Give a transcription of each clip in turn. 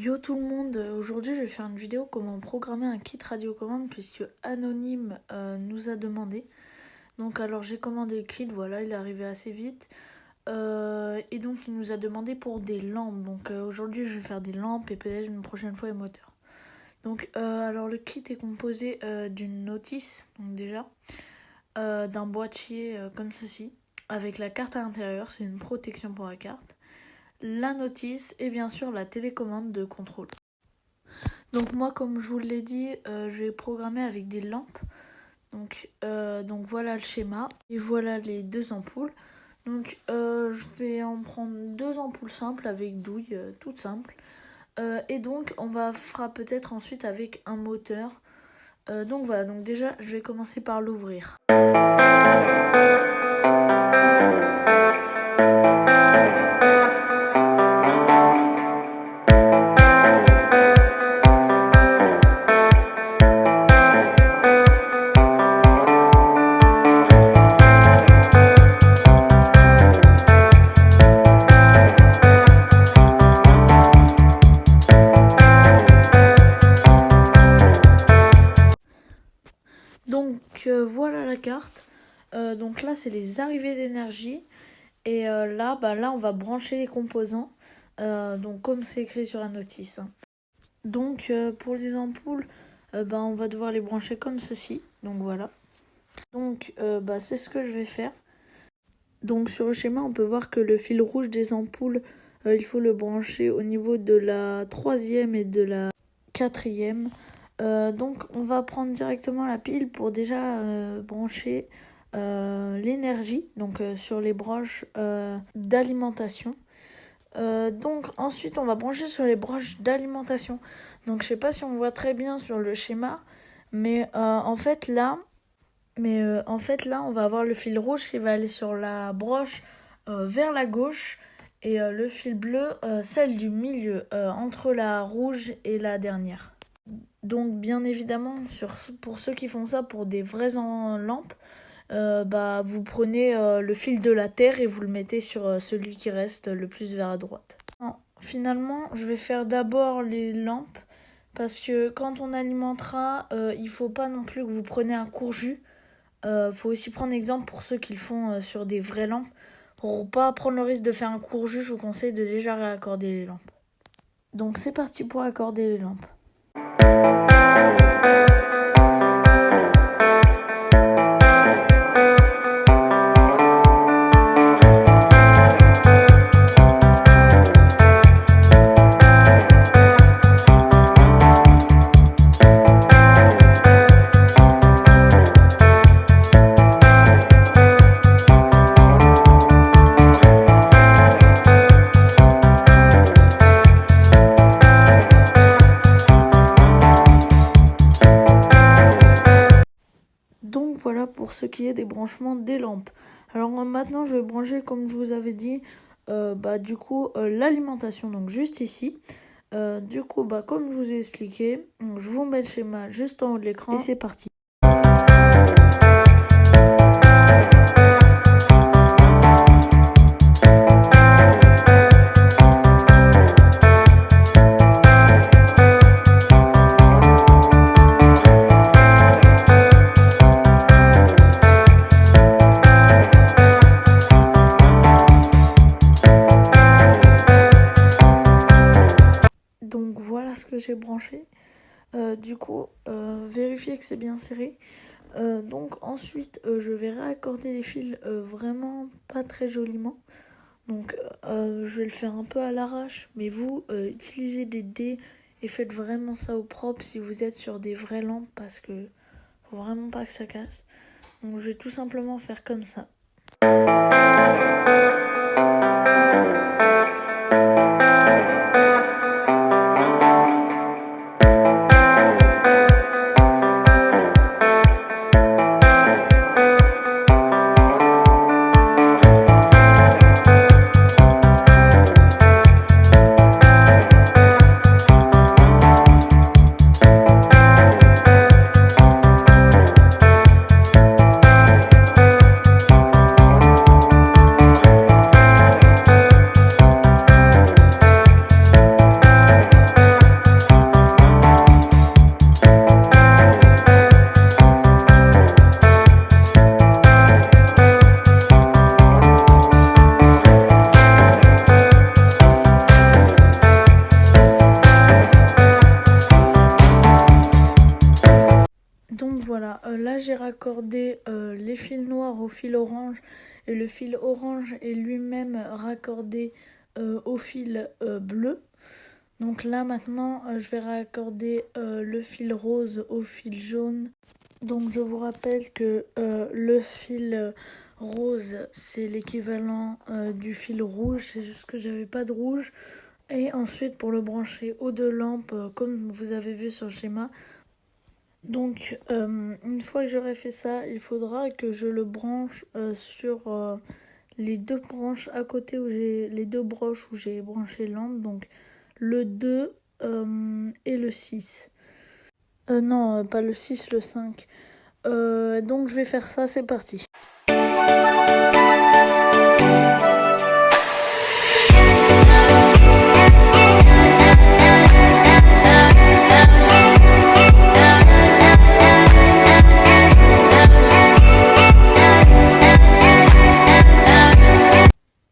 Yo tout le monde, aujourd'hui je vais faire une vidéo comment programmer un kit radiocommande puisque Anonyme nous a demandé. Donc alors j'ai commandé le kit, voilà, il est arrivé assez vite. Et donc il nous a demandé pour des lampes. Donc aujourd'hui je vais faire des lampes et peut-être une prochaine fois les moteurs. Donc alors le kit est composé d'une notice, donc déjà, d'un boîtier comme ceci, avec la carte à l'intérieur, c'est une protection pour la carte. La notice et bien sûr la télécommande de contrôle. Donc moi comme je vous l'ai dit, je vais programmer avec des lampes. Donc voilà le schéma et voilà les deux ampoules. Donc je vais en prendre deux ampoules simples avec douille, toutes simples. Et donc on fera peut-être ensuite avec un moteur. Donc voilà, donc déjà je vais commencer par l'ouvrir. Donc voilà la carte. Donc là c'est les arrivées d'énergie. Et là on va brancher les composants. Donc comme c'est écrit sur la notice. Donc pour les ampoules, on va devoir les brancher comme ceci. Donc voilà. Donc c'est ce que je vais faire. Donc sur le schéma on peut voir que le fil rouge des ampoules, il faut le brancher au niveau de la 3e et de la 4e. Donc on va prendre directement la pile pour déjà brancher l'énergie, donc sur les broches d'alimentation. Donc ensuite on va brancher sur les broches d'alimentation. Donc je sais pas si on voit très bien sur le schéma, mais en fait là on va avoir le fil rouge qui va aller sur la broche vers la gauche et le fil bleu celle du milieu entre la rouge et la dernière. Donc bien évidemment, pour ceux qui font ça pour des vraies lampes, vous prenez le fil de la terre et vous le mettez sur celui qui reste le plus vers la droite. Non, finalement, je vais faire d'abord les lampes parce que quand on alimentera, il faut pas non plus que vous preniez un court-jus. Faut aussi prendre exemple pour ceux qui le font sur des vraies lampes. Pour pas prendre le risque de faire un court-jus, je vous conseille de déjà raccorder les lampes. Donc c'est parti pour accorder les lampes. Donc voilà pour ce qui est des branchements des lampes. Alors maintenant je vais brancher comme je vous avais dit l'alimentation, donc juste ici. Comme je vous ai expliqué, je vous mets le schéma juste en haut de l'écran et c'est parti. Donc voilà ce que j'ai branché. Vérifiez que c'est bien serré. Donc ensuite, je vais raccorder les fils vraiment pas très joliment. Donc je vais le faire un peu à l'arrache. Mais vous, utilisez des dés et faites vraiment ça au propre si vous êtes sur des vraies lampes parce que faut vraiment pas que ça casse. Donc je vais tout simplement faire comme ça. Donc voilà, là j'ai raccordé les fils noirs au fil orange et le fil orange est lui-même raccordé au fil bleu. Donc là maintenant je vais raccorder le fil rose au fil jaune. Donc je vous rappelle que le fil rose c'est l'équivalent du fil rouge, c'est juste que j'avais pas de rouge. Et ensuite pour le brancher aux deux lampes comme vous avez vu sur le schéma. Donc une fois que j'aurai fait ça, il faudra que je le branche sur les deux branches à côté où j'ai les deux broches où j'ai branché lampe, donc le 2 et le 6. Non, pas le 6, le 5. Donc je vais faire ça, c'est parti.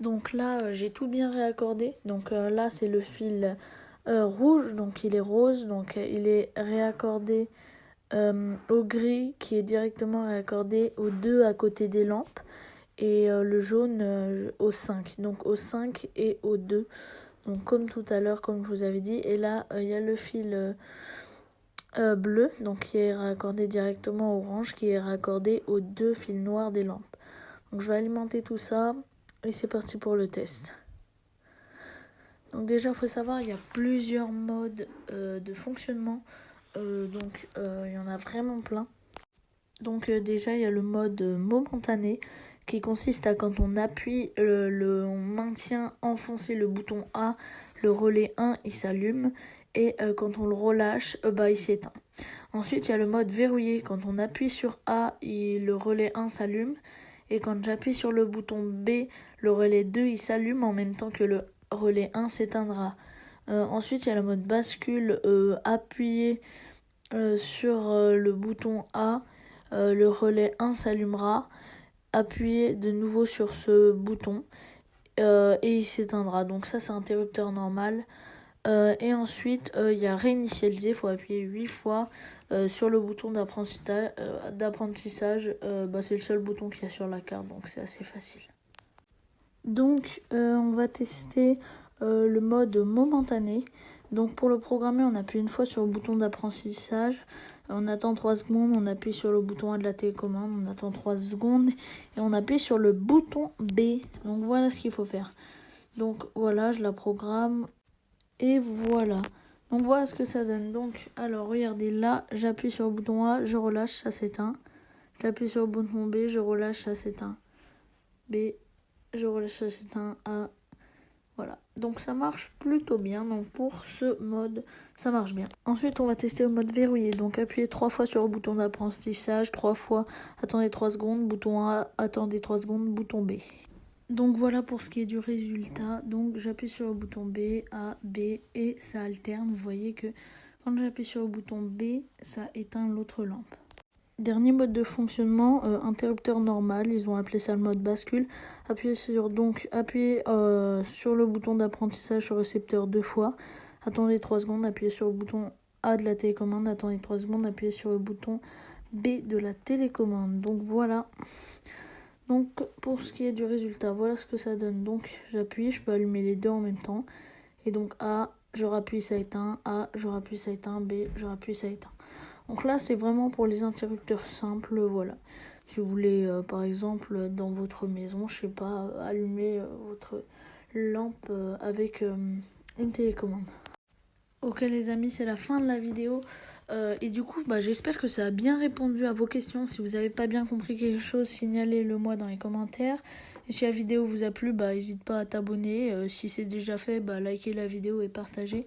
Donc là, j'ai tout bien réaccordé. Donc là, c'est le fil rouge, donc il est rose, donc il est réaccordé au gris qui est directement réaccordé aux deux à côté des lampes et le jaune au 5. Donc au 5 et au 2. Donc comme tout à l'heure, comme je vous avais dit. Et là, il y a le fil bleu, donc qui est raccordé directement au orange, qui est raccordé aux deux fils noirs des lampes. Donc je vais alimenter tout ça et c'est parti pour le test. Donc déjà, il faut savoir, il y a plusieurs modes de fonctionnement. Donc il y en a vraiment plein. Donc déjà, il y a le mode momentané qui consiste à quand on appuie, on maintient enfoncé le bouton A, le relais 1 il s'allume et quand on le relâche, il s'éteint. Ensuite, il y a le mode verrouillé. Quand on appuie sur A, le relais 1 s'allume et quand j'appuie sur le bouton B, le relais 2 il s'allume en même temps que le relais 1 s'éteindra. Ensuite, il y a le mode bascule. Appuyé sur le bouton A, le relais 1 s'allumera. Appuyez de nouveau sur ce bouton et il s'éteindra. Donc ça, c'est interrupteur normal. Et ensuite, il y a réinitialiser. Il faut appuyer 8 fois sur le bouton d'apprentissage. C'est le seul bouton qu'il y a sur la carte, donc c'est assez facile. Donc, on va tester le mode momentané. Donc, pour le programmer, on appuie une fois sur le bouton d'apprentissage. On attend 3 secondes, on appuie sur le bouton A de la télécommande, on attend 3 secondes et on appuie sur le bouton B. Donc, voilà ce qu'il faut faire. Donc, voilà, je la programme et voilà. Donc, voilà ce que ça donne. Donc, alors, regardez, là, j'appuie sur le bouton A, je relâche, ça s'éteint. J'appuie sur le bouton B, je relâche, ça s'éteint. B, je relâche, ça s'éteint. A. Voilà, donc ça marche plutôt bien. Donc pour ce mode, ça marche bien. Ensuite, on va tester le mode verrouillé. Donc appuyez 3 fois sur le bouton d'apprentissage, 3 fois, attendez 3 secondes, bouton A, attendez 3 secondes, bouton B. Donc voilà pour ce qui est du résultat. Donc j'appuie sur le bouton B, A, B et ça alterne. Vous voyez que quand j'appuie sur le bouton B, ça éteint l'autre lampe. Dernier mode de fonctionnement, interrupteur normal, ils ont appelé ça le mode bascule. Appuyez sur le bouton d'apprentissage sur le récepteur 2 fois. Attendez 3 secondes, appuyez sur le bouton A de la télécommande, attendez 3 secondes, appuyez sur le bouton B de la télécommande. Donc voilà. Donc pour ce qui est du résultat, voilà ce que ça donne. Donc j'appuie, je peux allumer les deux en même temps. Et donc A, je rappuie, ça éteint. A, je rappuie, ça éteint. B, je rappuie, ça éteint. Donc là, c'est vraiment pour les interrupteurs simples, voilà. Si vous voulez, par exemple, dans votre maison, je sais pas, allumer votre lampe avec une télécommande. Ok les amis, c'est la fin de la vidéo. Et du coup, j'espère que ça a bien répondu à vos questions. Si vous n'avez pas bien compris quelque chose, signalez-le moi dans les commentaires. Et si la vidéo vous a plu, n'hésitez pas à t'abonner. Si c'est déjà fait, likez la vidéo et partagez.